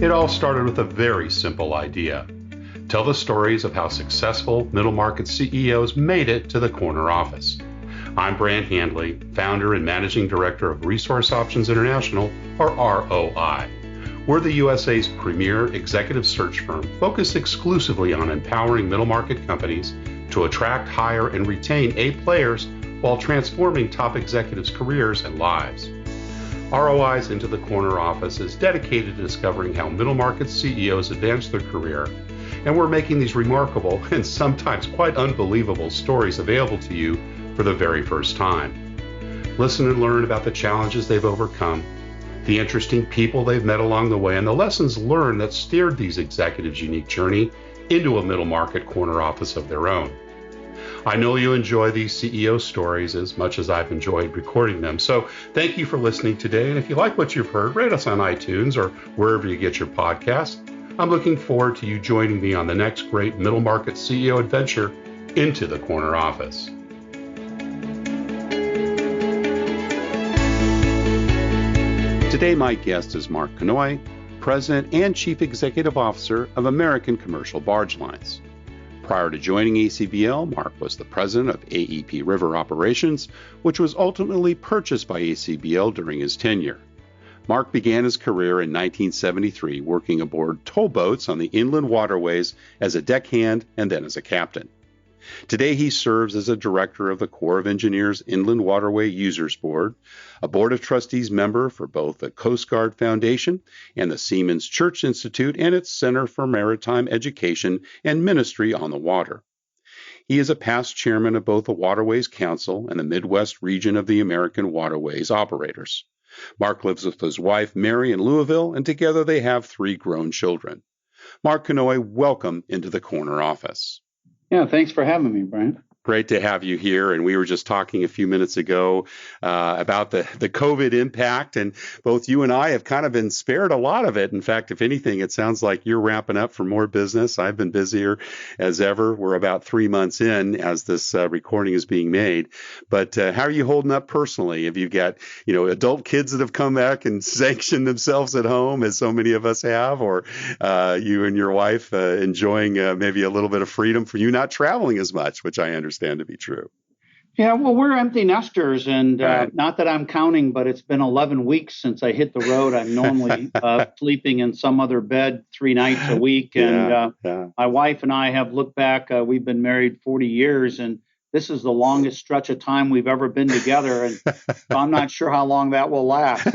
It all started with a very simple idea. Tell the stories of how successful middle market CEOs made it to the corner office. I'm Brant Handley, founder and managing director of Resource Options International, or ROI. We're the USA's premier executive search firm focused exclusively on empowering middle market companies to attract, hire, and retain A players while transforming top executives' careers and lives. ROI's Into the Corner office is dedicated to discovering how middle market CEOs advance their career, and we're making these remarkable and sometimes quite unbelievable stories available to you for the very first time. Listen and learn about the challenges they've overcome, the interesting people they've met along the way, and the lessons learned that steered these executives' unique journey into a middle market corner office of their own. I know you enjoy these CEO stories as much as I've enjoyed recording them, so thank you for listening today. And if you like what you've heard, rate us on iTunes or wherever you get your podcasts. I'm looking forward to you joining me on the next great middle market CEO adventure into the corner office. Today, my guest is Mark Knoy, President and Chief Executive Officer of American Commercial Barge Lines. Prior to joining ACBL, Mark was the president of AEP River Operations, which was ultimately purchased by ACBL during his tenure. Mark began his career in 1973 working aboard towboats on the inland waterways as a deckhand and then as a captain. Today, he serves as a director of the Corps of Engineers Inland Waterway Users Board, a Board of Trustees member for both the Coast Guard Foundation and the Seamen's Church Institute and its Center for Maritime Education and Ministry on the Water. He is a past chairman of both the Waterways Council and the Midwest region of the American Waterways Operators. Mark lives with his wife, Mary, in Louisville, and together they have 3 grown children. Mark Knoy, welcome into the corner office. Yeah, thanks for having me, Brian. Great to have you here. And we were just talking a few minutes ago about the COVID impact, and both you and I have kind of been spared a lot of it. In fact, if anything, it sounds like you're ramping up for more business. I've been busier as ever. We're about 3 months in as this recording is being made. But how are you holding up personally? Have you got, adult kids that have come back and sanctioned themselves at home, as so many of us have, or you and your wife enjoying maybe a little bit of freedom for you not traveling as much, which I understand to be true? Yeah, well, we're empty nesters, and not that I'm counting, but it's been 11 weeks since I hit the road. I'm normally sleeping in some other bed 3 nights a week, and my wife and I have looked back. We've been married 40 years, and this is the longest stretch of time we've ever been together, and so I'm not sure how long that will last.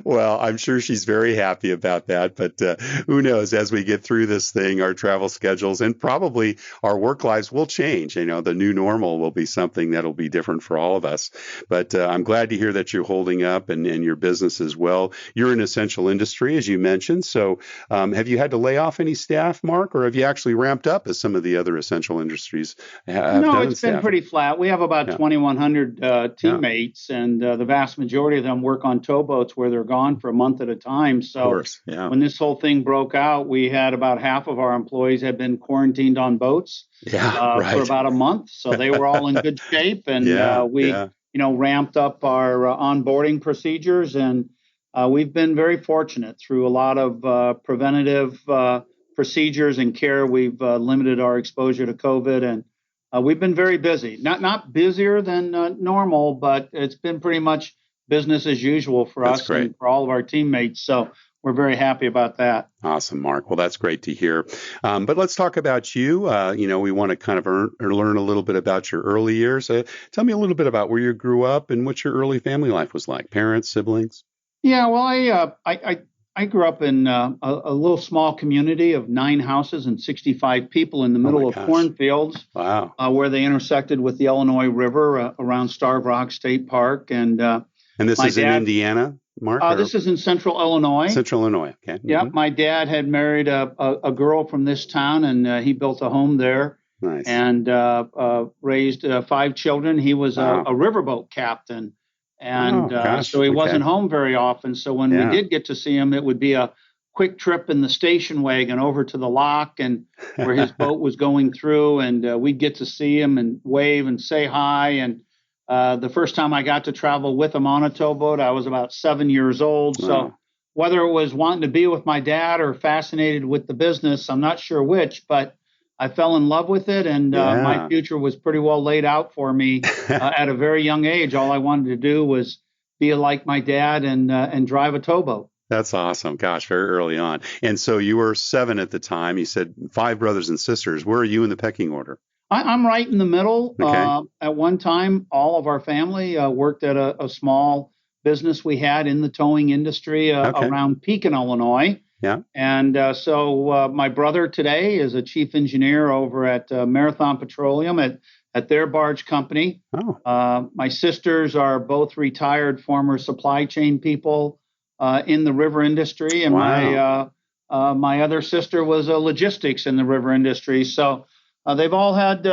Well, I'm sure she's very happy about that, but who knows? As we get through this thing, our travel schedules and probably our work lives will change. The new normal will be something that'll be different for all of us. But I'm glad to hear that you're holding up and your business as well. You're an essential industry, as you mentioned. So have you had to lay off any staff, Mark, or have you actually ramped up as some of the other essential industries have? No, it's been pretty flat. We have about 2,100 teammates, and the vast majority of them work on towboats where they're gone for a month at a time. So when this whole thing broke out, we had about half of our employees had been quarantined on boats for about a month. So they were all in good shape, and we ramped up our onboarding procedures, and we've been very fortunate through a lot of preventative procedures and care. We've limited our exposure to COVID, and we've been very busy, not busier than normal, but it's been pretty much business as usual for us and for all of our teammates. So we're very happy about that. Awesome, Mark. Well, that's great to hear. But let's talk about you. We want to kind of learn a little bit about your early years. Tell me a little bit about where you grew up and what your early family life was like. Parents, siblings? Yeah, well, I grew up in a little small community of 9 houses and 65 people in the middle of cornfields. Wow. Where they intersected with the Illinois River around Starved Rock State Park. And this is in Indiana, Mark? This is in Central Illinois. Central Illinois, okay. Mm-hmm. Yeah, my dad had married a girl from this town, and he built a home there. Nice. And raised 5 children. He was a riverboat captain. And so he wasn't home very often. So when we did get to see him, it would be a quick trip in the station wagon over to the lock and where his boat was going through. And we'd get to see him and wave and say hi. And the first time I got to travel with him on a towboat, I was about 7 years old. Wow. So whether it was wanting to be with my dad or fascinated with the business, I'm not sure which, but I fell in love with it, and my future was pretty well laid out for me at a very young age. All I wanted to do was be like my dad and drive a towboat. That's awesome. Gosh, very early on. And so you were 7 at the time. You said 5 brothers and sisters. Where are you in the pecking order? I'm right in the middle. Okay. At one time, all of our family worked at a small business we had in the towing industry around Pekin, Illinois. Yeah. And so my brother today is a chief engineer over at Marathon Petroleum at their barge company. Oh. My sisters are both retired former supply chain people in the river industry. And my other sister was logistics in the river industry. So they've all had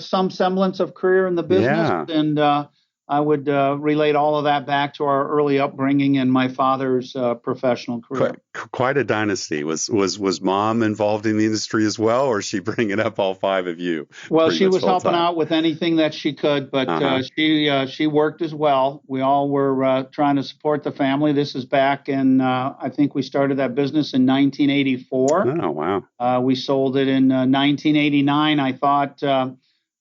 some semblance of career in the business. Yeah. And I would relate all of that back to our early upbringing and my father's professional career. Quite a dynasty. Was Mom involved in the industry as well, or is she bringing up all 5 of you? Well, she was helping out with anything that she could, but she worked as well. We all were trying to support the family. This is back in, I think we started that business in 1984. Oh, wow. We sold it in 1989. I thought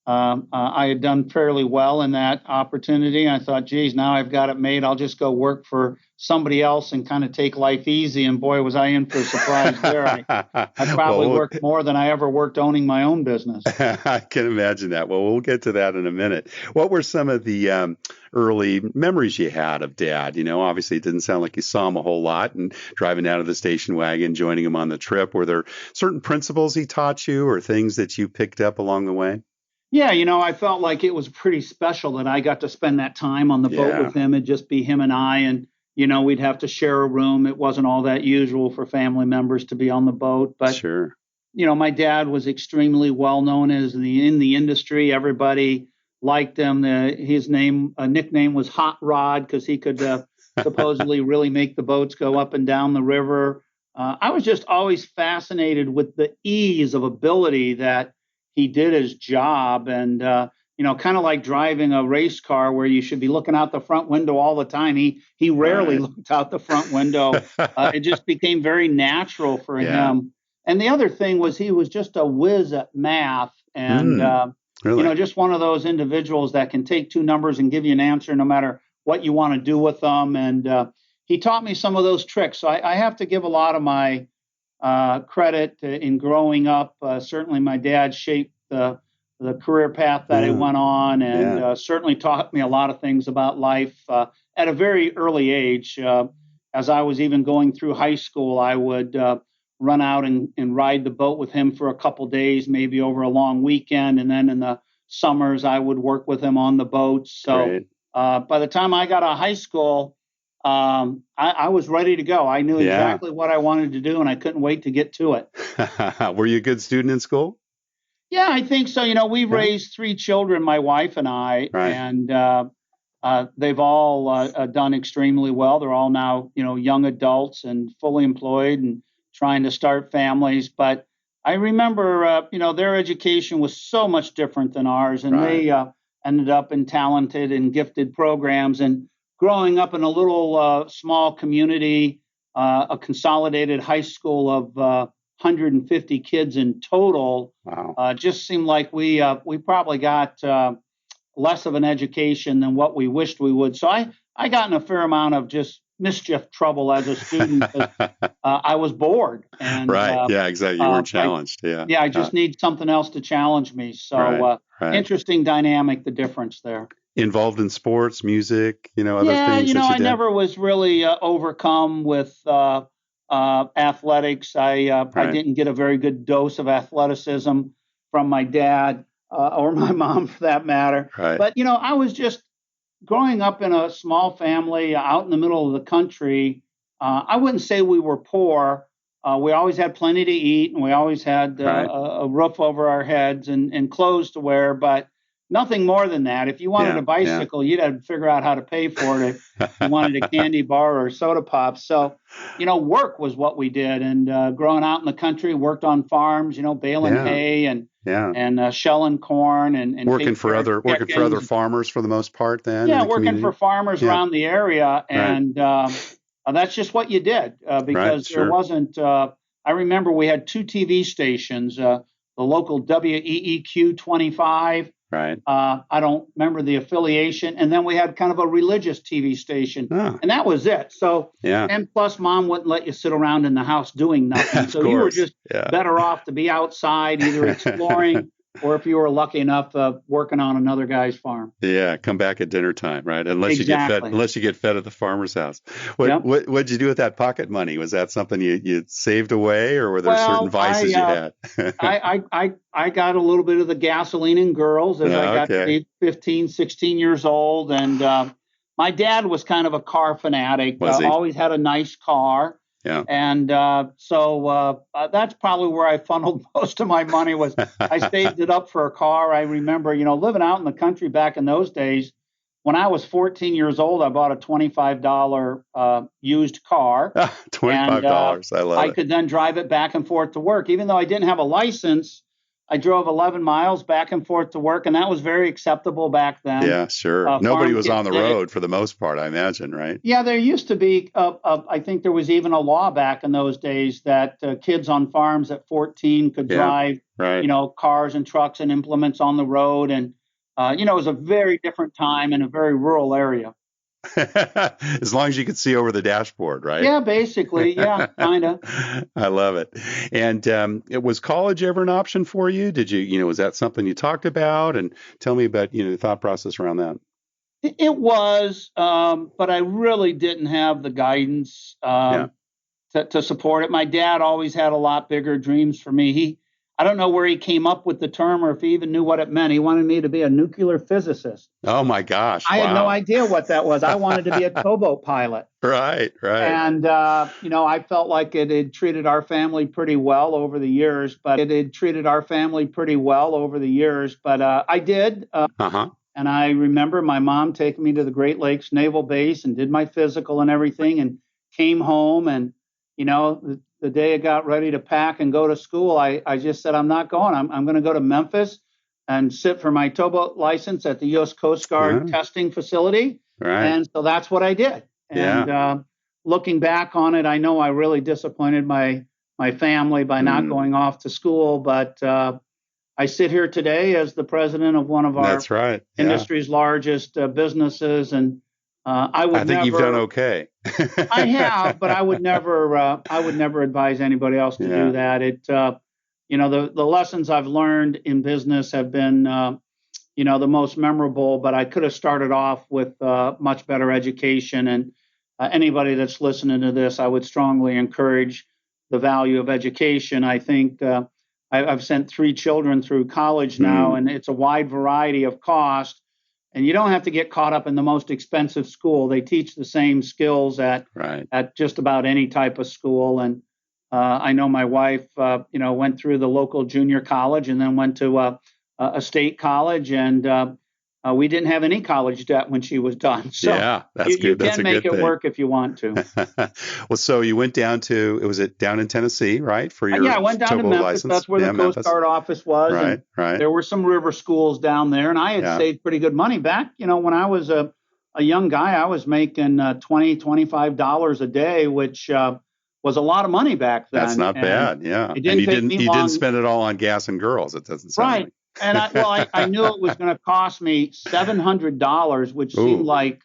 I had done fairly well in that opportunity. I thought, geez, now I've got it made. I'll just go work for somebody else and kind of take life easy. And boy, was I in for a surprise there. I probably worked more than I ever worked owning my own business. I can imagine that. Well, we'll get to that in a minute. What were some of the early memories you had of Dad? Obviously it didn't sound like you saw him a whole lot, and driving out of the station wagon, joining him on the trip. Were there certain principles he taught you or things that you picked up along the way? Yeah, I felt like it was pretty special that I got to spend that time on the boat with him and just be him and I. And, we'd have to share a room. It wasn't all that usual for family members to be on the boat. But, sure. My dad was extremely well known in the industry. Everybody liked him. His nickname was Hot Rod because he could supposedly really make the boats go up and down the river. I was just always fascinated with the ease of ability that he did his job, and kind of like driving a race car where you should be looking out the front window all the time. He rarely looked out the front window. It just became very natural for him. And the other thing was he was just a whiz at math, and really? Just one of those individuals that can take 2 numbers and give you an answer no matter what you want to do with them. And he taught me some of those tricks. So I have to give a lot of my credit in growing up. Certainly my dad shaped the career path that I went on, and certainly taught me a lot of things about life at a very early age. As I was even going through high school, I would run out and ride the boat with him for a couple days, maybe over a long weekend. And then in the summers, I would work with him on the boats. So by the time I got out of high school, I was ready to go. I knew exactly what I wanted to do, and I couldn't wait to get to it. Were you a good student in school? Yeah, I think so. We raised 3 children, my wife and I, and they've all done extremely well. They're all now, young adults and fully employed and trying to start families. But I remember, their education was so much different than ours, and they ended up in talented and gifted programs. And growing up in a little small community, a consolidated high school of 150 kids in total, just seemed like we probably got less of an education than what we wished we would. So I got in a fair amount of just mischief trouble as a student. I was bored. And, exactly. You were challenged. I just need something else to challenge me. So interesting dynamic, the difference there. Involved in sports, music, other things. I never was really overcome with athletics. I didn't get a very good dose of athleticism from my dad or my mom, for that matter. But I was just growing up in a small family out in the middle of the country. I wouldn't say we were poor. We always had plenty to eat, and we always had a roof over our heads and clothes to wear. But nothing more than that. If you wanted a bicycle, you'd have to figure out how to pay for it. If you wanted a candy bar or soda pop. So, work was what we did. And growing out in the country, worked on farms, baling hay and shelling corn and working for other farmers for the most part. Then working for farmers around the area. And that's just what you did because there wasn't. I remember we had 2 TV stations, the local WEEQ 25. Right. I don't remember the affiliation. And then we had kind of a religious TV station. And that was it. So, and plus mom wouldn't let you sit around in the house doing nothing. So you were just better off to be outside, either exploring or if you were lucky enough, working on another guy's farm. Yeah, come back at dinner time, right? Unless you get fed at the farmer's house. What'd you do with that pocket money? Was that something you saved away, or were there certain vices you had? I got a little bit of the gasoline and girls as I got to be 15, 16 years old, and my dad was kind of a car fanatic. Always had a nice car. Yeah. And so that's probably where I funneled most of my money was I saved it up for a car. I remember, living out in the country back in those days. When I was 14 years old, I bought a $25 used car. $25. I love it. I could then drive it back and forth to work. Even though I didn't have a license, I drove 11 miles back and forth to work, and that was very acceptable back then. Yeah, sure. Nobody was on the road for the most part, I imagine, right? Yeah, there used to be, I think there was even a law back in those days that kids on farms at 14 could drive, cars and trucks and implements on the road. And, it was a very different time in a very rural area. As long as you could see over the dashboard, right? Yeah, basically. Yeah, kind of. I love it. And was college ever an option for you? Did you, was that something you talked about? And tell me about, the thought process around that. It was, but I really didn't have the guidance to support it. My dad always had a lot bigger dreams for me. I don't know where he came up with the term or if he even knew what it meant. He wanted me to be a nuclear physicist. Oh, my gosh. I had no idea what that was. I wanted to be a towboat pilot. Right. And, I felt like it had treated our family pretty well over the years, but I did. And I remember my mom taking me to the Great Lakes Naval Base and did my physical and everything and came home and, the day I got ready to pack and go to school, I just said, I'm not going. I'm going to go to Memphis and sit for my towboat license at the U.S. Coast Guard testing facility. Right. And so that's what I did. And looking back on it, I know I really disappointed my family by not going off to school. But I sit here today as the president of one of our industry's largest businesses. And I think you've done okay. I have, but I would never advise anybody else to do that. The lessons I've learned in business have been, the most memorable, but I could have started off with much better education. And anybody that's listening to this, I would strongly encourage the value of education. I think I've sent 3 children through college now, and it's a wide variety of cost. And you don't have to get caught up in the most expensive school. They teach the same skills at just about any type of school. And I know my wife, went through the local junior college and then went to a state college. And we didn't have any college debt when she was done. So that's good. You can make it work if you want to. Well, so you went down down in Tennessee, right? For your I went down to Memphis. License. That's where the Coast Guard office was. Right. There were some river schools down there, and I had saved pretty good money back. When I was a young guy, I was making $20, $25 a day, which was a lot of money back then. That's not bad. Yeah. It didn't you didn't spend it all on gas and girls. It doesn't sound like. And I knew it was going to cost me $700, which seemed like,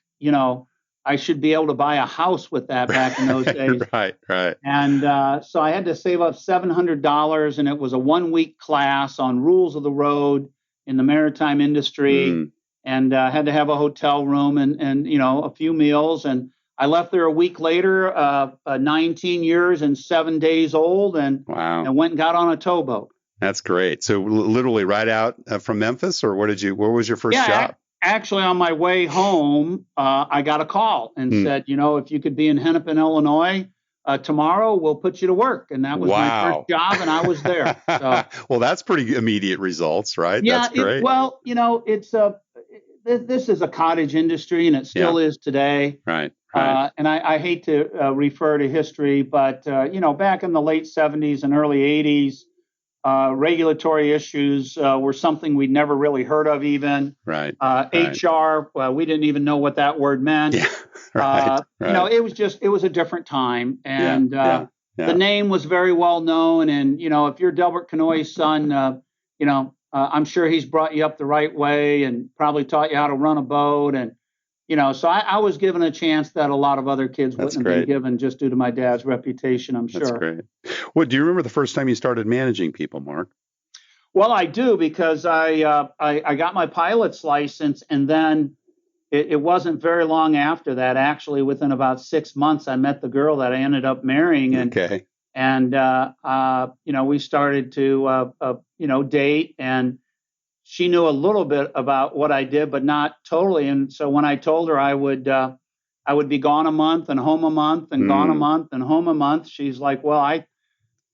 I should be able to buy a house with that back in those days. Right. And so I had to save up $700, and it was a 1-week class on rules of the road in the maritime industry, and had to have a hotel room and a few meals. And I left there a week later, 19 years and 7 days old, and went and got on a towboat. That's great. So literally right out from Memphis, or where was your first job? Actually, on my way home, I got a call and said, if you could be in Hennepin, Illinois tomorrow, we'll put you to work. And that was my first job, and I was there. So, well, that's pretty immediate results, right? Yeah, that's great. It's this is a cottage industry, and it still is today. Right. And I hate to refer to history, but, back in the late 70s and early 80s, Regulatory issues were something we'd never really heard of even. Right. HR, we didn't even know what that word meant. Yeah. Right. It was a different time. And the name was very well known. And, if you're Delbert Knoy's son, I'm sure he's brought you up the right way and probably taught you how to run a boat. And, so I was given a chance that a lot of other kids wouldn't have been given just due to my dad's reputation, I'm sure. That's great. Well, do you remember the first time you started managing people, Mark? Well, I do, because I got my pilot's license, and then it wasn't very long after that. Actually, within about 6 months, I met the girl that I ended up marrying, and we started to date, and she knew a little bit about what I did, but not totally. And so when I told her I would be gone a month and home a month and gone a month and home a month, she's like, well,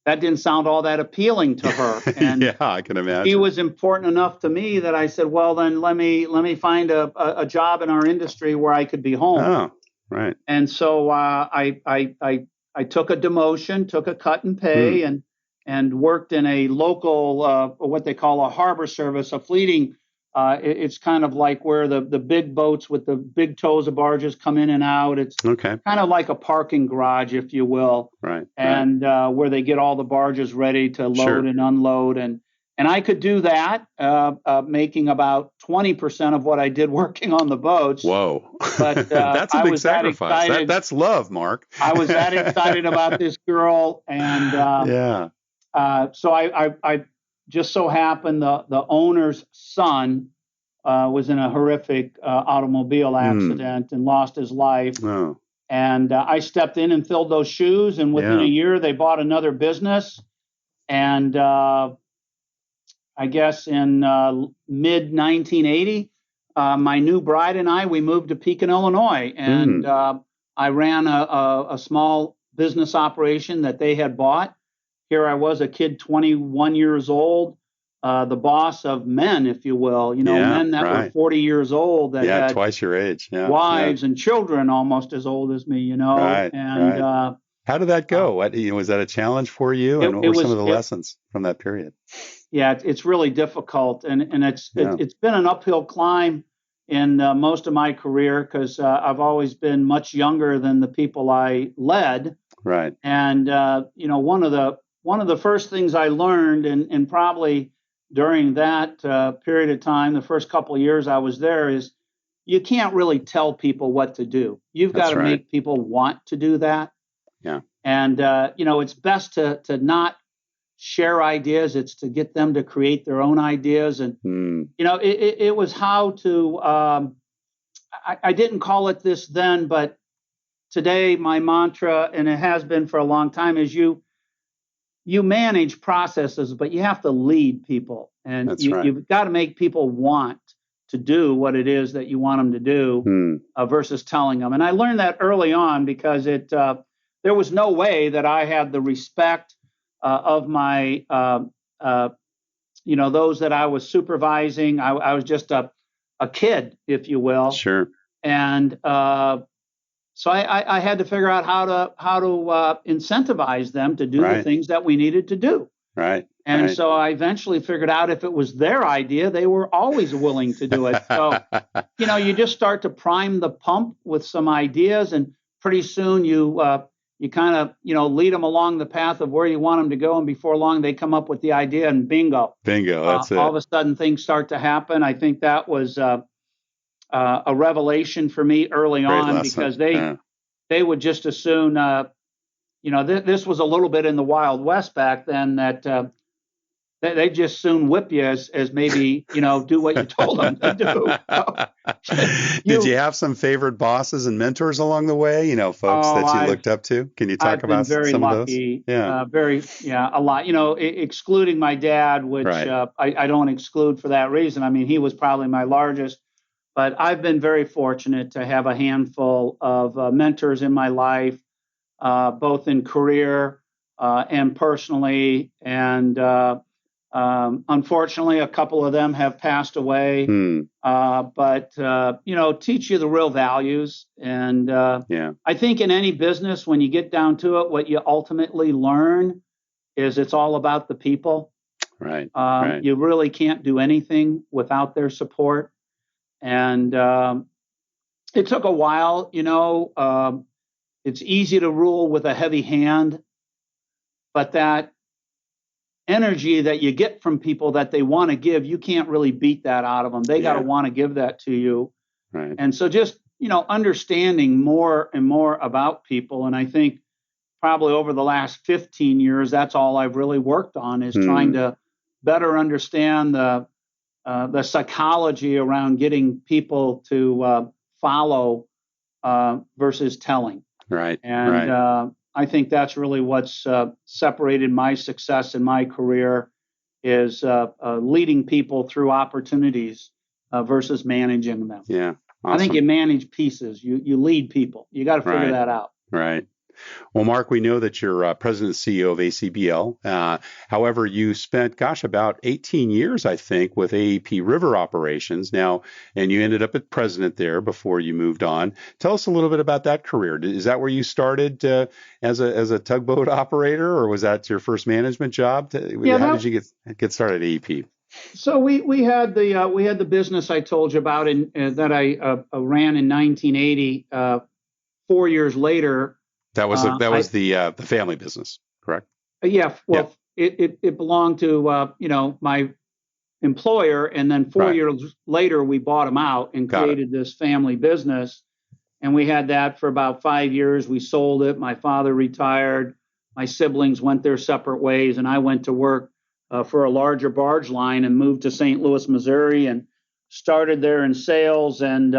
that didn't sound all that appealing to her. And yeah, I can imagine. He was important enough to me that I said, well, then let me find a job in our industry where I could be home. Oh, right. And so I took a demotion, took a cut in pay, and worked in a local, what they call a harbor service, a fleeting. It's kind of like where the big boats with the big tows of barges come in and out. It's kind of like a parking garage, if you will. Right. And where they get all the barges ready to load and unload. And I could do that, making about 20% of what I did working on the boats. Whoa. But that's a big sacrifice. That's love, Mark. I was that excited about this girl. And so I just so happened the owner's son was in a horrific automobile accident and lost his life. Oh. And I stepped in and filled those shoes. And within a year, they bought another business. And I guess in mid 1980, my new bride and I, we moved to Pekin, Illinois. And I ran a small business operation that they had bought. Here I was, a kid 21 years old, the boss of men, if you will, men that were 40 years old that had twice your age, wives and children almost as old as me, Right, and how did that go? Was that a challenge for you? And what were some of the lessons from that period? Yeah, it's really difficult, and it's been an uphill climb in most of my career, because I've always been much younger than the people I led. Right. And one of the first things I learned, and probably during that period of time, the first couple of years I was there, is you can't really tell people what to do. You've got to make people want to do that. Yeah. And it's best to not share ideas. It's to get them to create their own ideas. And it was how to. I didn't call it this then, but today my mantra, and it has been for a long time, is you manage processes, but you have to lead people, and you've got to make people want to do what it is that you want them to do versus telling them. And I learned that early on, because there was no way that I had the respect of my, those that I was supervising. I was just a kid, if you will. Sure. And so I had to figure out how to incentivize them to do the things that we needed to do. Right. And so I eventually figured out if it was their idea, they were always willing to do it. So, you just start to prime the pump with some ideas, and pretty soon you kind of, lead them along the path of where you want them to go. And before long, they come up with the idea, and bingo. That's it. All of a sudden, things start to happen. I think that was a revelation for me early on, because they would just as soon, this was a little bit in the Wild West back then, that they just soon whip you as maybe, do what you told them to do. Did you have some favorite bosses and mentors along the way, folks that you looked up to? Can you talk about some of those? Yeah, a lot, excluding my dad, which I don't exclude for that reason. I mean, he was probably my largest. But I've been very fortunate to have a handful of mentors in my life, both in career and personally. And unfortunately, a couple of them have passed away. But teach you the real values. And I think in any business, when you get down to it, what you ultimately learn is it's all about the people. Right. You really can't do anything without their support. And it took a while, it's easy to rule with a heavy hand, but that energy that you get from people that they want to give, you can't really beat that out of them. They got to want to give that to you. Right. And so just, understanding more and more about people. And I think probably over the last 15 years, that's all I've really worked on is trying to better understand the psychology around getting people to follow versus telling. Right. And I think that's really what's separated my success in my career is leading people through opportunities versus managing them. Yeah. Awesome. I think you manage pieces. You lead people. You got to figure that out. Right. Well, Mark, we know that you're president and CEO of ACBL. However, you spent, about 18 years, I think, with AEP River Operations now, and you ended up as president there before you moved on. Tell us a little bit about that career. Is that where you started as a tugboat operator, or was that your first management job? How did you get started at AEP? So we had the business I told you about that I ran in 1980. 4 years later. That was the family business, correct? Yeah. Well, it belonged to my employer, and then 4 years later we bought them out and created this family business, and we had that for about 5 years. We sold it. My father retired. My siblings went their separate ways, and I went to work for a larger barge line and moved to St. Louis, Missouri, and started there in sales. And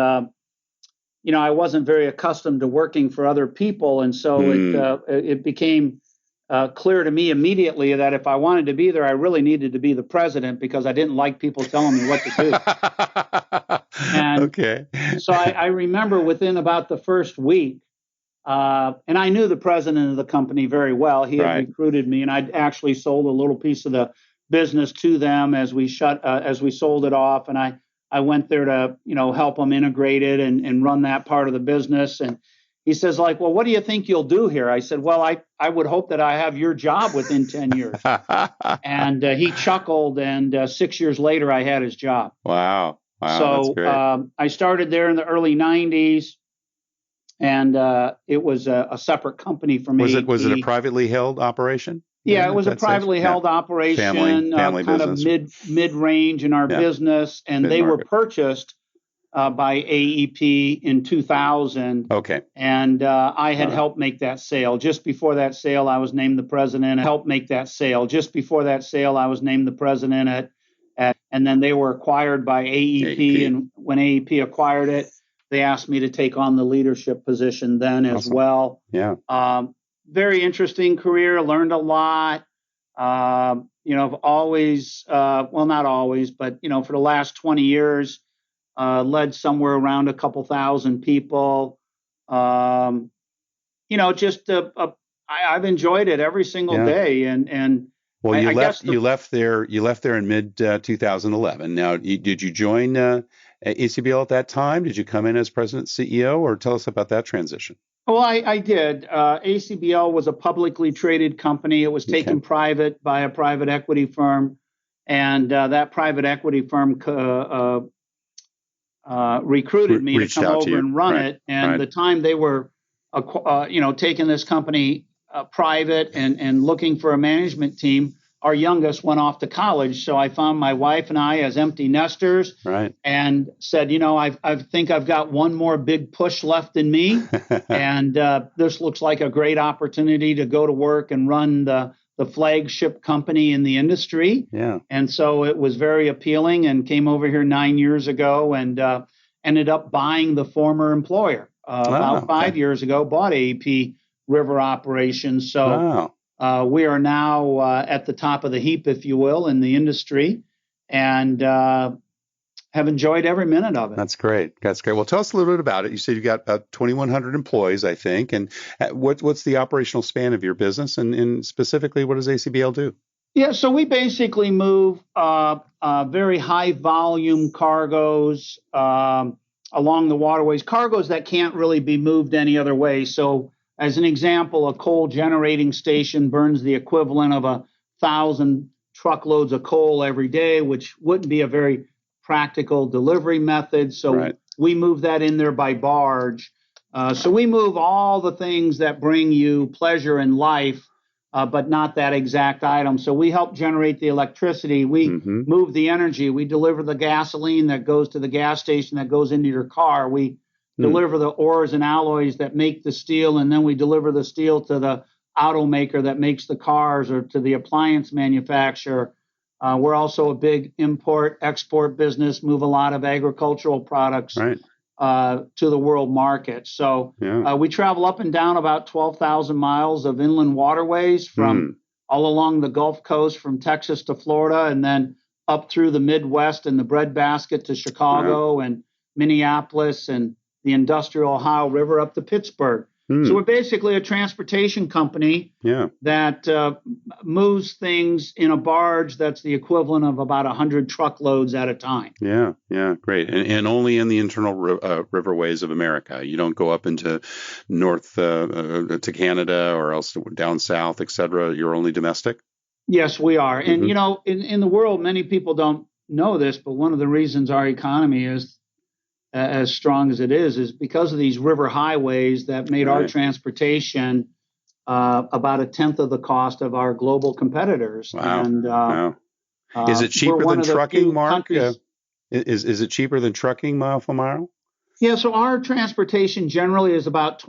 I wasn't very accustomed to working for other people. And so it became clear to me immediately that if I wanted to be there, I really needed to be the president because I didn't like people telling me what to do. And so I remember within about the first week, and I knew the president of the company very well. He had recruited me, and I'd actually sold a little piece of the business to them as we sold it off. And I went there to, help them integrate it and run that part of the business. And he says, well, what do you think you'll do here? I said, well, I would hope that I have your job within 10 years. And he chuckled, and 6 years later, I had his job. Wow. So I started there in the early 90s, and it was a separate company for me. Was it a privately held operation? Yeah, it was a privately held operation, family kind business. of mid-range in our business, and they were purchased by AEP in 2000. Okay. And I had helped make that sale. Just before that sale, I was named the president. And then they were acquired by AEP. And when AEP acquired it, they asked me to take on the leadership position then as well. Yeah. Very interesting career, learned a lot. I've always, not always, but, for the last 20 years, led somewhere around a couple thousand people. I've enjoyed it every single day. Well, you left there in mid 2011. Now, did you join ACBL at that time? Did you come in as president CEO, or tell us about that transition? Well, I did. ACBL was a publicly traded company. It was taken private by a private equity firm, and that private equity firm recruited me to come over and run it. And the time they were, taking this company private and looking for a management team, our youngest went off to college. So I found my wife and I as empty nesters, and said, I think I've got one more big push left in me. And this looks like a great opportunity to go to work and run the flagship company in the industry. Yeah. And so it was very appealing, and came over here 9 years ago and ended up buying the former employer about 5 years ago, bought AEP River Operations. So we are now at the top of the heap, if you will, in the industry, and have enjoyed every minute of it. That's great. Well, tell us a little bit about it. You said you've got about 2,100 employees, I think. And what's the operational span of your business? And specifically, what does ACBL do? Yeah, so we basically move very high volume cargoes along the waterways, cargoes that can't really be moved any other way. So as an example, a coal generating station burns the equivalent of 1,000 truckloads of coal every day, which wouldn't be a very practical delivery method. So we move that in there by barge. So we move all the things that bring you pleasure in life, but not that exact item. So we help generate the electricity. We move the energy. We deliver the gasoline that goes to the gas station that goes into your car. We deliver the ores and alloys that make the steel, and then we deliver the steel to the automaker that makes the cars or to the appliance manufacturer. We're also a big import-export business, move a lot of agricultural products to the world market. So we travel up and down about 12,000 miles of inland waterways from all along the Gulf Coast, from Texas to Florida, and then up through the Midwest and the breadbasket to Chicago and Minneapolis and the industrial Ohio River up to Pittsburgh. So we're basically a transportation company that moves things in a barge that's the equivalent of about 100 truckloads at a time. Yeah, great. And only in the internal riverways of America. You don't go up into north to Canada or else down south, et cetera. You're only domestic? Yes, we are. And, you know, in the world, many people don't know this, but one of the reasons our economy is as strong as it is because of these river highways that made our transportation about a tenth of the cost of our global competitors. Wow. And is it cheaper than trucking, Mark? Is it cheaper than trucking mile for mile? Yeah. So our transportation generally is about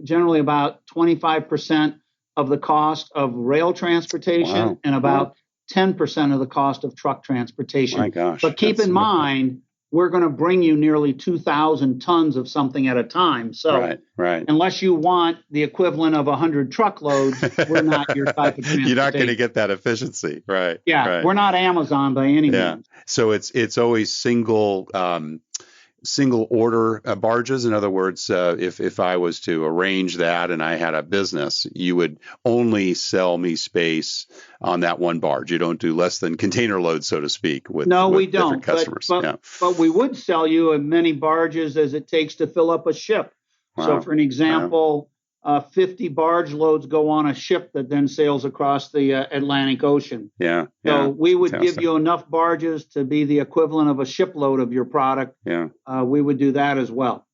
generally about 25% of the cost of rail transportation and about 10% of the cost of truck transportation. My gosh. But keep in mind, we're going to bring you nearly 2,000 tons of something at a time. So unless you want the equivalent of 100 truckloads, we're not your type of transportation. You're not going to get that efficiency. We're not Amazon by any means. So it's always single order barges. In other words, if I was to arrange that and I had a business, you would only sell me space on that one barge. You don't do less than container loads, so to speak, with we don't. Different customers. But we would sell you as many barges as it takes to fill up a ship. So for an example, 50 barge loads go on a ship that then sails across the Atlantic Ocean. So we would give you enough barges to be the equivalent of a shipload of your product. We would do that as well.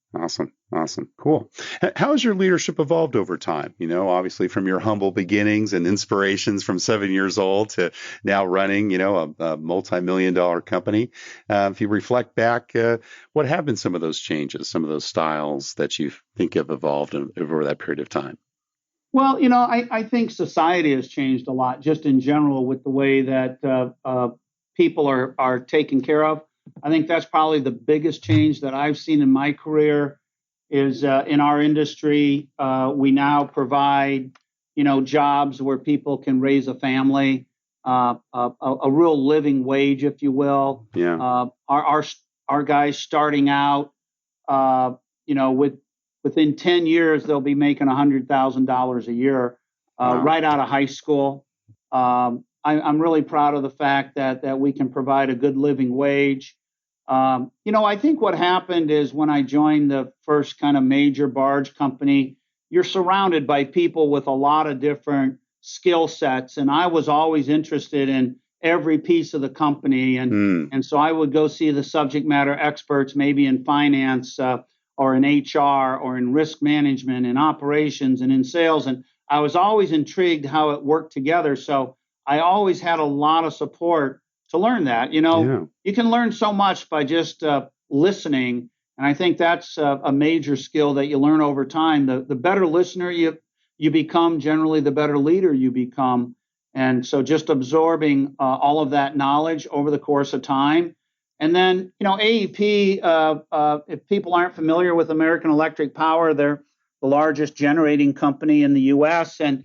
Awesome. Cool. How has your leadership evolved over time? You know, obviously from your humble beginnings and inspirations from 7 years old to now running, you know, a multi-million-dollar company. If you reflect back, what have been some of those changes, some of those styles that you think have evolved over that period of time? Well, you know, I think society has changed a lot just in general with the way that people are taken care of. I think that's probably the biggest change that I've seen in my career is in our industry. We now provide, you know, jobs where people can raise a family, a real living wage, if you will. Our guys starting out, you know, within 10 years, they'll be making $100,000 a year right out of high school. I'm really proud of the fact that we can provide a good living wage. You know, I think what happened is when I joined the first kind of major barge company, you're surrounded by people with a lot of different skill sets. And I was always interested in every piece of the company. And so I would go see the subject matter experts, maybe in finance or in HR or in risk management and operations and in sales. And I was always intrigued how it worked together. So I always had a lot of support to learn that. You know, you can learn so much by just listening. And I think that's a major skill that you learn over time. The better listener you become, generally the better leader you become. And so just absorbing all of that knowledge over the course of time. And then, you know, AEP, if people aren't familiar with American Electric Power, they're the largest generating company in the U.S. And,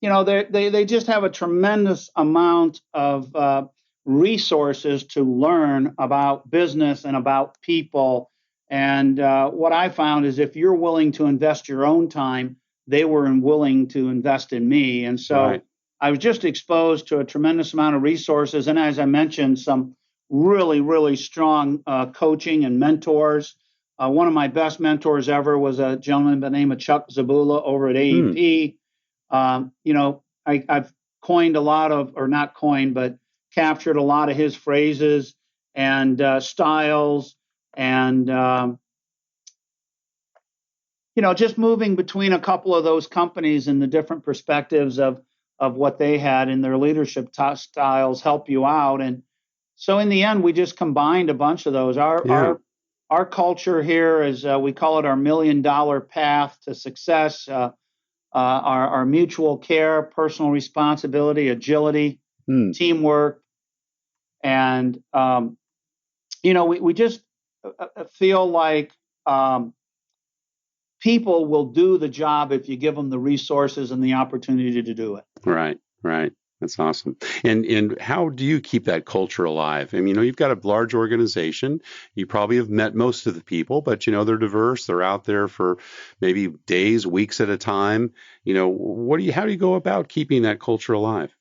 you know, they just have a tremendous amount of resources to learn about business and about people. And what I found is if you're willing to invest your own time, they were willing to invest in me. And so I was just exposed to a tremendous amount of resources. And as I mentioned, some really, really strong coaching and mentors. One of my best mentors ever was a gentleman by the name of Chuck Zabula over at AEP. You know, I've coined a lot of, or not coined, but captured a lot of his phrases and styles, and just moving between a couple of those companies and the different perspectives of what they had in their leadership styles help you out. And so in the end, we just combined a bunch of those. Our culture here is, we call it our $1 million path to success. Our mutual care, personal responsibility, agility, teamwork, and we just feel like people will do the job if you give them the resources and the opportunity to do it. Right. That's awesome. And how do you keep that culture alive? I mean, you've got a large organization. You probably have met most of the people, but they're diverse. They're out there for maybe days, weeks at a time. How do you go about keeping that culture alive?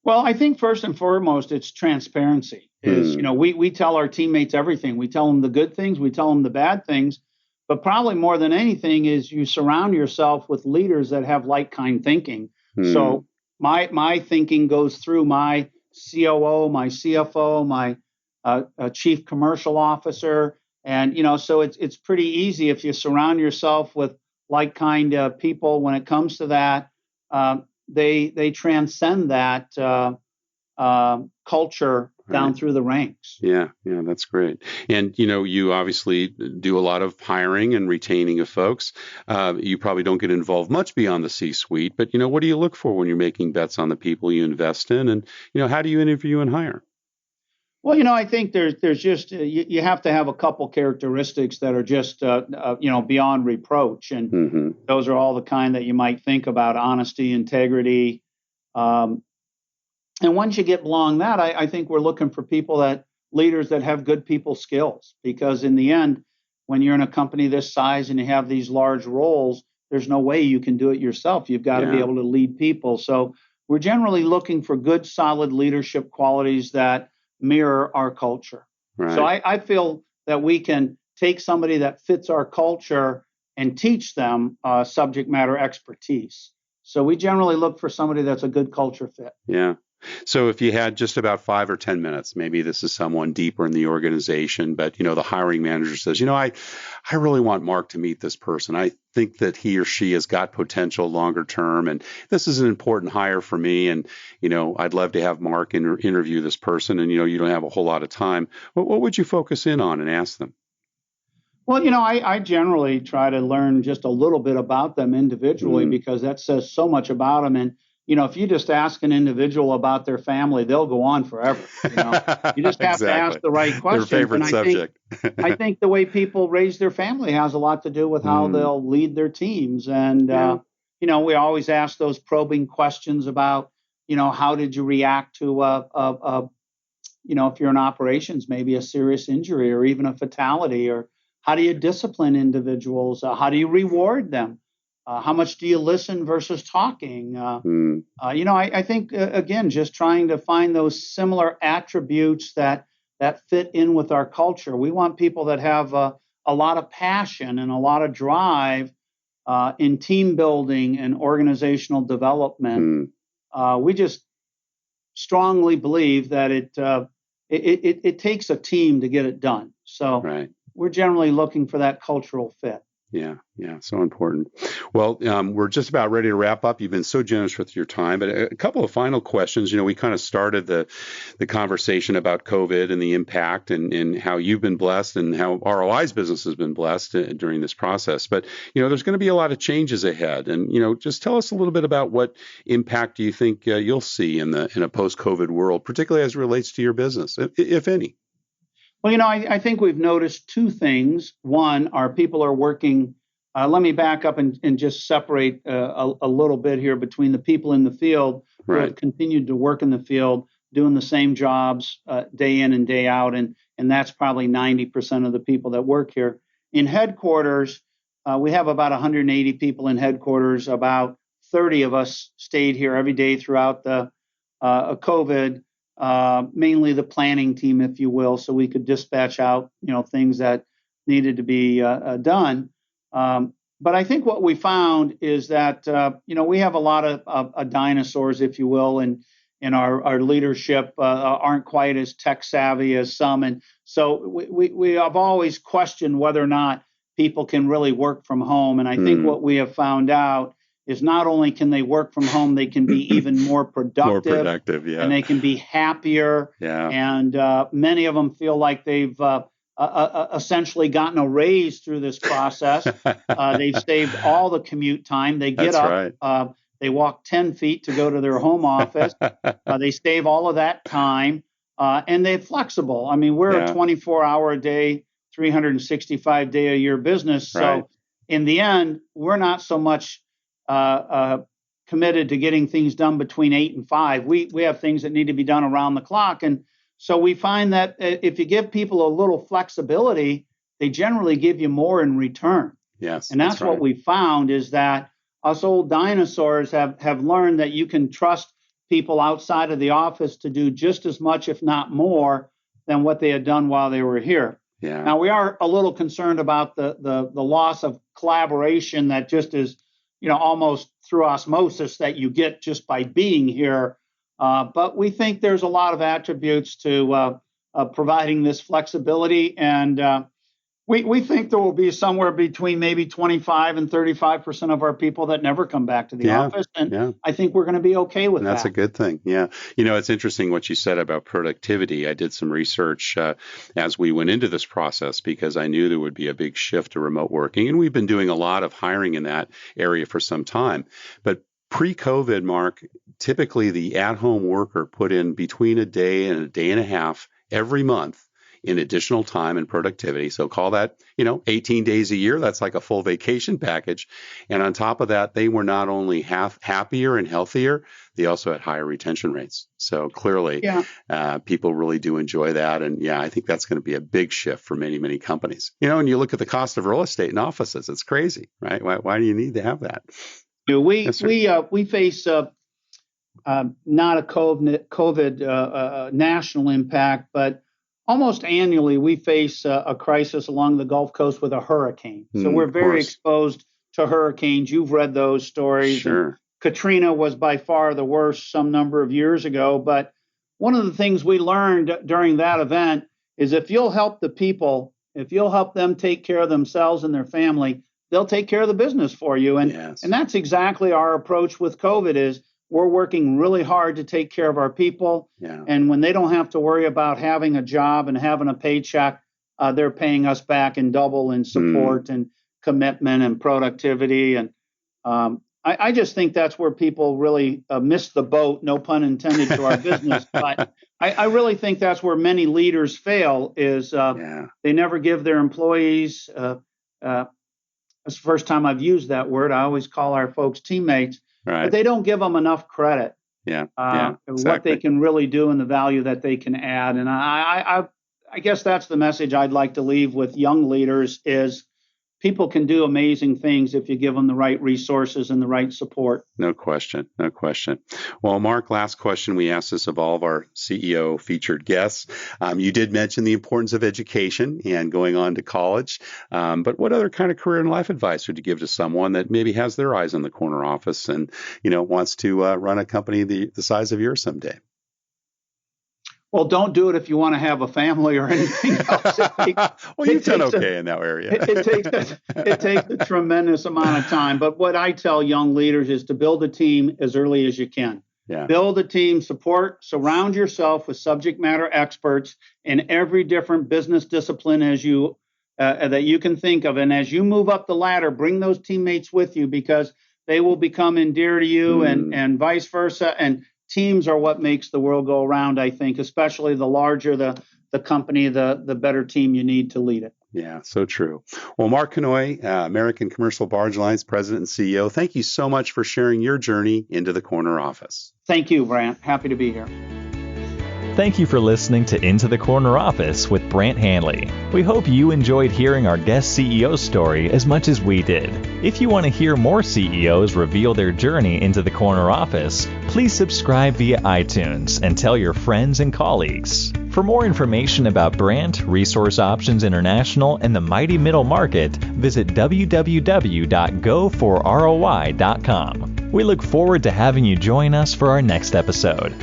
Well, I think first and foremost, it's transparency. We tell our teammates everything. We tell them the good things. We tell them the bad things. But probably more than anything is you surround yourself with leaders that have like-kind thinking. So my thinking goes through my COO, my CFO, my chief commercial officer. And, so it's pretty easy if you surround yourself with like-kind people when it comes to that. They transcend that culture down through the ranks. Yeah, that's great. And, you obviously do a lot of hiring and retaining of folks. You probably don't get involved much beyond the C-suite, but, what do you look for when you're making bets on the people you invest in? And, how do you interview and hire? Well, I think there's just, you have to have a couple characteristics that are just, beyond reproach. And those are all the kind that you might think about: honesty, integrity. And once you get beyond that, I think we're looking for leaders that have good people skills, because in the end, when you're in a company this size and you have these large roles, there's no way you can do it yourself. You've got to be able to lead people. So we're generally looking for good, solid leadership qualities that mirror our culture. Right. So I feel that we can take somebody that fits our culture and teach them subject matter expertise. So we generally look for somebody that's a good culture fit. Yeah. So if you had just about 5 or 10 minutes, maybe this is someone deeper in the organization, but, the hiring manager says, I really want Mark to meet this person. I think that he or she has got potential longer term, and this is an important hire for me. And, I'd love to have Mark interview this person. And, you don't have a whole lot of time. What would you focus in on and ask them? Well, I generally try to learn just a little bit about them individually, because that says so much about them. And, if you just ask an individual about their family, they'll go on forever. You just have to ask the right questions. Their favorite subject. I think the way people raise their family has a lot to do with how they'll lead their teams. And, we always ask those probing questions about, how did you react to, if you're in operations, maybe a serious injury or even a fatality, or how do you discipline individuals? How do you reward them? How much do you listen versus talking? I think, again, just trying to find those similar attributes that fit in with our culture. We want people that have a lot of passion and a lot of drive in team building and organizational development. We just strongly believe that it takes a team to get it done. So we're generally looking for that cultural fit. Yeah, so important. Well, we're just about ready to wrap up. You've been so generous with your time, but a couple of final questions. We kind of started the conversation about COVID and the impact and how you've been blessed and how ROI's business has been blessed during this process. But, there's going to be a lot of changes ahead. And, just tell us a little bit about what impact do you think you'll see in a post-COVID world, particularly as it relates to your business, if any? Well, I think we've noticed two things. One, our people are working. Let me back up and just separate a little bit here between the people in the field who have continued to work in the field, doing the same jobs day in and day out. And that's probably 90% of the people that work here. In headquarters, we have about 180 people in headquarters. About 30 of us stayed here every day throughout the COVID. Mainly the planning team, if you will, so we could dispatch out, things that needed to be done. But I think what we found is that, we have a lot of dinosaurs, if you will, and our leadership aren't quite as tech savvy as some. And so we have always questioned whether or not people can really work from home. And I think what we have found out is not only can they work from home, they can be even more productive, yeah. And they can be happier. Yeah. And many of them feel like they've essentially gotten a raise through this process. They've saved all the commute time. They get up, right. They walk 10 feet to go to their home office. They save all of that time, and they're flexible. I mean, we're a 24-hour a day, 365 day a year business. So in the end, we're not so much committed to getting things done between 8 and 5. We have things that need to be done around the clock. And so we find that if you give people a little flexibility, they generally give you more in return. Yes. And that's what we found is that us old dinosaurs have learned that you can trust people outside of the office to do just as much, if not more, than what they had done while they were here. Yeah. Now, we are a little concerned about the loss of collaboration that just is, almost through osmosis that you get just by being here. But we think there's a lot of attributes to providing this flexibility. And we think there will be somewhere between maybe 25 and 35% of our people that never come back to the office. And I think we're going to be okay with that. That's a good thing. Yeah. It's interesting what you said about productivity. I did some research as we went into this process because I knew there would be a big shift to remote working. And we've been doing a lot of hiring in that area for some time. But pre-COVID, Mark, typically the at-home worker put in between a day and a day and a half every month in additional time and productivity. So call that, 18 days a year. That's like a full vacation package. And on top of that, they were not only happier and healthier, they also had higher retention rates. So clearly, people really do enjoy that. And I think that's going to be a big shift for many, many companies. And you look at the cost of real estate and offices, it's crazy, right? Why do you need to have that? We face not a COVID national impact, but almost annually, we face a crisis along the Gulf Coast with a hurricane. So we're very exposed to hurricanes. You've read those stories. Sure. Katrina was by far the worst some number of years ago. But one of the things we learned during that event is if you'll help the people, if you'll help them take care of themselves and their family, they'll take care of the business for you. And that's exactly our approach with COVID is we're working really hard to take care of our people. Yeah. And when they don't have to worry about having a job and having a paycheck, they're paying us back in double in support and commitment and productivity. And I just think that's where people really miss the boat, no pun intended, to our business. But I really think that's where many leaders fail is they never give their employees, that's the first time I've used that word. I always call our folks teammates. Right. But they don't give them enough credit. Exactly. What they can really do and the value that they can add. And I guess that's the message I'd like to leave with young leaders is people can do amazing things if you give them the right resources and the right support. No question. Well, Mark, last question. We ask this of all of our CEO featured guests. You did mention the importance of education and going on to college. But what other kind of career and life advice would you give to someone that maybe has their eyes on the corner office and, wants to run a company the size of yours someday? Well, don't do it if you want to have a family or anything else. Well, you've done okay in that area. It takes a tremendous amount of time. But what I tell young leaders is to build a team as early as you can. Build a team, surround yourself with subject matter experts in every different business discipline as you that you can think of. And as you move up the ladder, bring those teammates with you because they will become endear to you and vice versa. And teams are what makes the world go around, I think, especially the larger the company, the better team you need to lead it. Yeah, so true. Well, Mark Knoy, American Commercial Barge Line's President and CEO, thank you so much for sharing your journey into the corner office. Thank you, Brant. Happy to be here. Thank you for listening to Into the Corner Office with Brant Hanley. We hope you enjoyed hearing our guest CEO story as much as we did. If you want to hear more CEOs reveal their journey into the corner office, please subscribe via iTunes and tell your friends and colleagues. For more information about Brant, Resource Options International, and the mighty middle market, visit www.goforroi.com. We look forward to having you join us for our next episode.